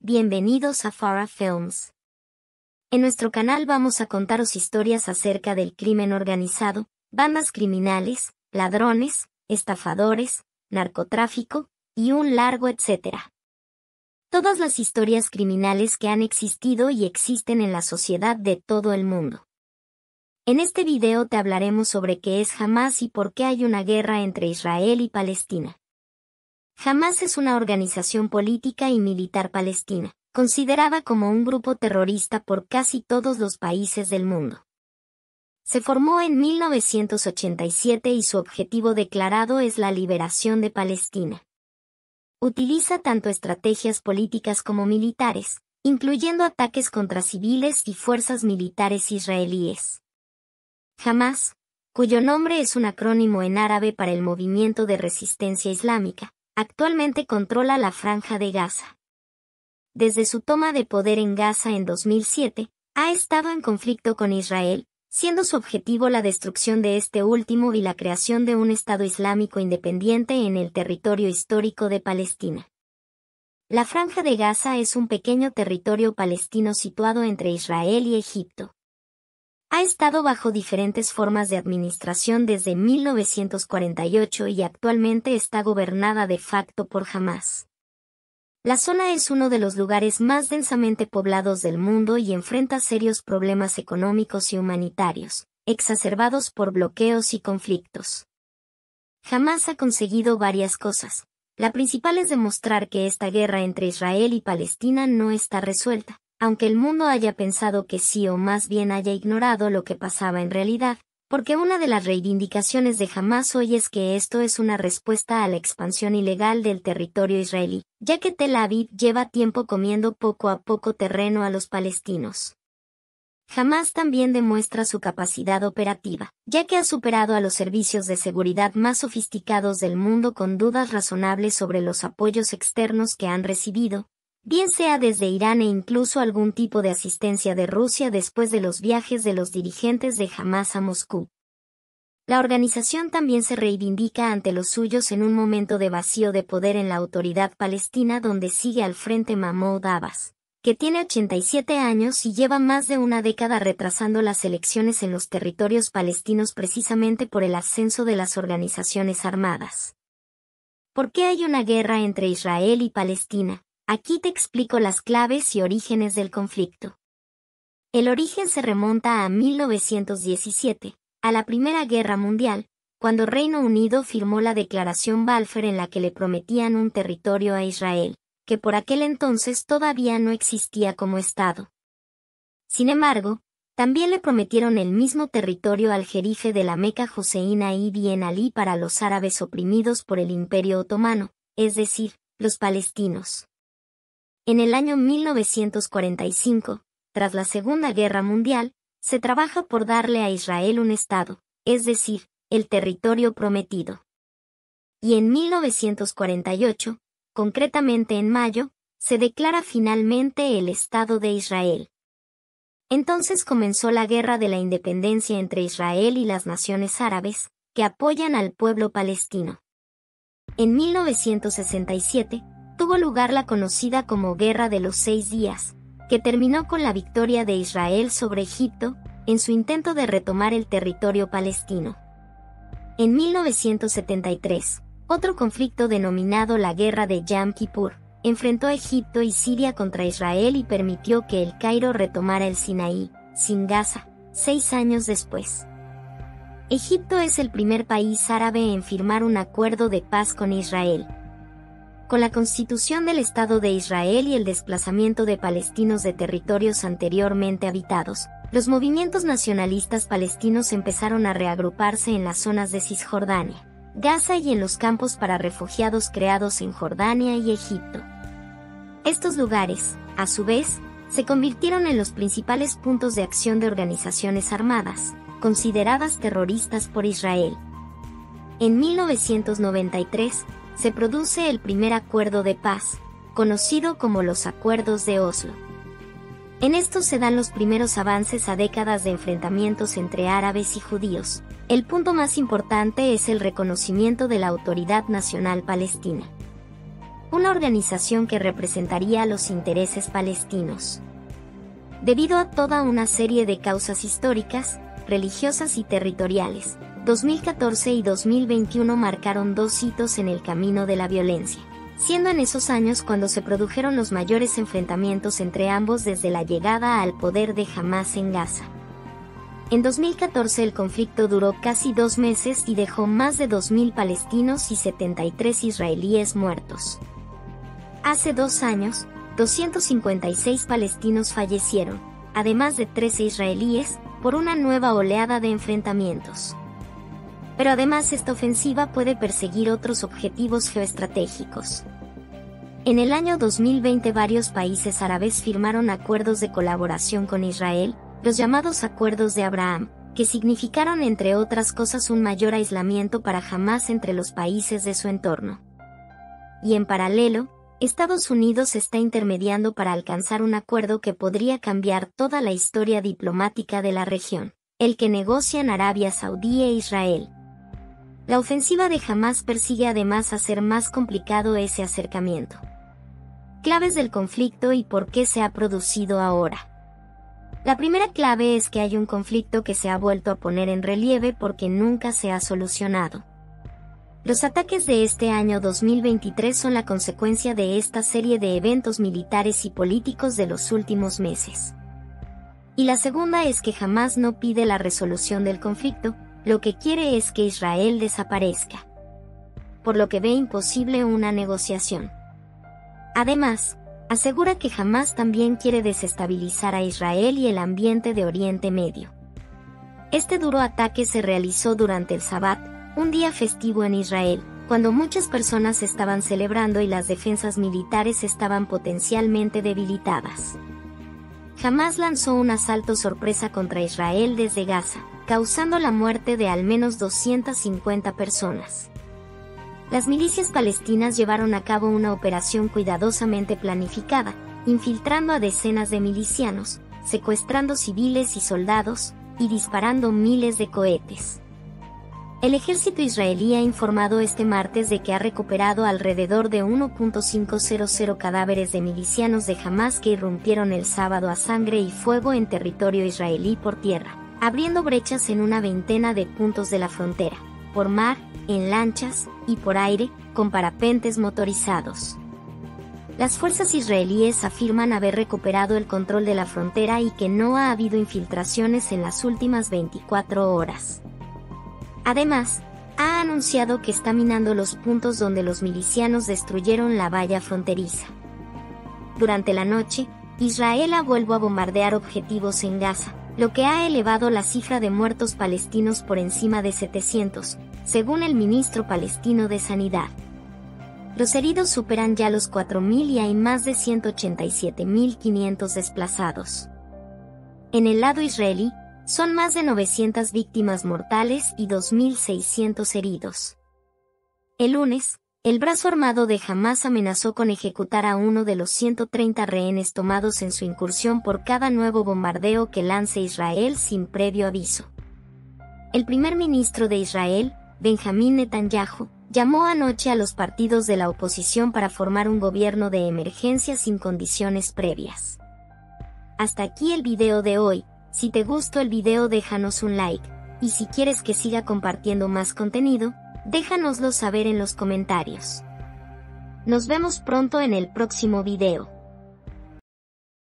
Bienvenidos a Farah Films. En nuestro canal vamos a contaros historias acerca del crimen organizado, bandas criminales, ladrones, estafadores, narcotráfico, y un largo etcétera. Todas las historias criminales que han existido y existen en la sociedad de todo el mundo. En este video te hablaremos sobre qué es Hamás y por qué hay una guerra entre Israel y Palestina. Hamás es una organización política y militar palestina, considerada como un grupo terrorista por casi todos los países del mundo. Se formó en 1987 y su objetivo declarado es la liberación de Palestina. Utiliza tanto estrategias políticas como militares, incluyendo ataques contra civiles y fuerzas militares israelíes. Hamás, cuyo nombre es un acrónimo en árabe para el Movimiento de Resistencia Islámica, actualmente controla la Franja de Gaza. Desde su toma de poder en Gaza en 2007, ha estado en conflicto con Israel, siendo su objetivo la destrucción de este último y la creación de un Estado Islámico independiente en el territorio histórico de Palestina. La Franja de Gaza es un pequeño territorio palestino situado entre Israel y Egipto. Ha estado bajo diferentes formas de administración desde 1948 y actualmente está gobernada de facto por Hamás. La zona es uno de los lugares más densamente poblados del mundo y enfrenta serios problemas económicos y humanitarios, exacerbados por bloqueos y conflictos. Hamás ha conseguido varias cosas. La principal es demostrar que esta guerra entre Israel y Palestina no está resuelta, aunque el mundo haya pensado que sí o más bien haya ignorado lo que pasaba en realidad, porque una de las reivindicaciones de Hamás hoy es que esto es una respuesta a la expansión ilegal del territorio israelí, ya que Tel Aviv lleva tiempo comiendo poco a poco terreno a los palestinos. Hamás también demuestra su capacidad operativa, ya que ha superado a los servicios de seguridad más sofisticados del mundo con dudas razonables sobre los apoyos externos que han recibido, bien sea desde Irán e incluso algún tipo de asistencia de Rusia después de los viajes de los dirigentes de Hamás a Moscú. La organización también se reivindica ante los suyos en un momento de vacío de poder en la autoridad palestina donde sigue al frente Mahmoud Abbas, que tiene 87 años y lleva más de una década retrasando las elecciones en los territorios palestinos precisamente por el ascenso de las organizaciones armadas. ¿Por qué hay una guerra entre Israel y Palestina? Aquí te explico las claves y orígenes del conflicto. El origen se remonta a 1917, a la Primera Guerra Mundial, cuando Reino Unido firmó la Declaración Balfour en la que le prometían un territorio a Israel, que por aquel entonces todavía no existía como Estado. Sin embargo, también le prometieron el mismo territorio al jerife de la Meca Hussein ibn Ali para los árabes oprimidos por el Imperio Otomano, es decir, los palestinos. En el año 1945, tras la Segunda Guerra Mundial, se trabaja por darle a Israel un Estado, es decir, el territorio prometido. Y en 1948, concretamente en mayo, se declara finalmente el Estado de Israel. Entonces comenzó la Guerra de la Independencia entre Israel y las naciones árabes, que apoyan al pueblo palestino. En 1967, tuvo lugar la conocida como Guerra de los 6 días, que terminó con la victoria de Israel sobre Egipto, en su intento de retomar el territorio palestino. En 1973, otro conflicto denominado la Guerra de Yom Kippur, enfrentó a Egipto y Siria contra Israel y permitió que el Cairo retomara el Sinaí, sin Gaza, 6 años después. Egipto es el primer país árabe en firmar un acuerdo de paz con Israel. Con la constitución del Estado de Israel y el desplazamiento de palestinos de territorios anteriormente habitados, los movimientos nacionalistas palestinos empezaron a reagruparse en las zonas de Cisjordania, Gaza y en los campos para refugiados creados en Jordania y Egipto. Estos lugares, a su vez, se convirtieron en los principales puntos de acción de organizaciones armadas, consideradas terroristas por Israel. En 1993, se produce el primer acuerdo de paz, conocido como los Acuerdos de Oslo. En estos se dan los primeros avances a décadas de enfrentamientos entre árabes y judíos. El punto más importante es el reconocimiento de la Autoridad Nacional Palestina. una organización que representaría los intereses palestinos. Debido a toda una serie de causas históricas, religiosas y territoriales, 2014 y 2021 marcaron dos hitos en el camino de la violencia, siendo en esos años cuando se produjeron los mayores enfrentamientos entre ambos desde la llegada al poder de Hamás en Gaza. En 2014 el conflicto duró casi 2 meses y dejó más de 2.000 palestinos y 73 israelíes muertos. Hace 2 años, 256 palestinos fallecieron, además de 13 israelíes, por una nueva oleada de enfrentamientos. Pero además esta ofensiva puede perseguir otros objetivos geoestratégicos. En el año 2020 varios países árabes firmaron acuerdos de colaboración con Israel, los llamados Acuerdos de Abraham, que significaron entre otras cosas un mayor aislamiento para Hamás entre los países de su entorno. Y en paralelo, Estados Unidos está intermediando para alcanzar un acuerdo que podría cambiar toda la historia diplomática de la región, el que negocian Arabia Saudí e Israel. La ofensiva de Hamás persigue además hacer más complicado ese acercamiento. Claves del conflicto y por qué se ha producido ahora. La primera clave es que hay un conflicto que se ha vuelto a poner en relieve porque nunca se ha solucionado. Los ataques de este año 2023 son la consecuencia de esta serie de eventos militares y políticos de los últimos meses. Y la segunda es que Hamás no pide la resolución del conflicto, lo que quiere es que Israel desaparezca. Por lo que ve imposible una negociación. Además, asegura que Hamás también quiere desestabilizar a Israel y el ambiente de Oriente Medio. Este duro ataque se realizó durante el Sabbat, un día festivo en Israel, cuando muchas personas estaban celebrando y las defensas militares estaban potencialmente debilitadas. Hamás lanzó un asalto sorpresa contra Israel desde Gaza, causando la muerte de al menos 250 personas. Las milicias palestinas llevaron a cabo una operación cuidadosamente planificada, infiltrando a decenas de milicianos, secuestrando civiles y soldados, y disparando miles de cohetes. El ejército israelí ha informado este martes de que ha recuperado alrededor de 1.500 cadáveres de milicianos de Hamás que irrumpieron el sábado a sangre y fuego en territorio israelí por tierra, abriendo brechas en una veintena de puntos de la frontera, por mar, en lanchas, y por aire, con parapentes motorizados. Las fuerzas israelíes afirman haber recuperado el control de la frontera y que no ha habido infiltraciones en las últimas 24 horas. Además, ha anunciado que está minando los puntos donde los milicianos destruyeron la valla fronteriza. Durante la noche, Israel ha vuelto a bombardear objetivos en Gaza, lo que ha elevado la cifra de muertos palestinos por encima de 700, según el ministro palestino de Sanidad. Los heridos superan ya los 4.000 y hay más de 187.500 desplazados. En el lado israelí, son más de 900 víctimas mortales y 2.600 heridos. El lunes, el brazo armado de Hamás amenazó con ejecutar a uno de los 130 rehenes tomados en su incursión por cada nuevo bombardeo que lance Israel sin previo aviso. El primer ministro de Israel, Benjamín Netanyahu, llamó anoche a los partidos de la oposición para formar un gobierno de emergencia sin condiciones previas. Hasta aquí el video de hoy. Si te gustó el video déjanos un like, y si quieres que siga compartiendo más contenido, déjanoslo saber en los comentarios. Nos vemos pronto en el próximo video.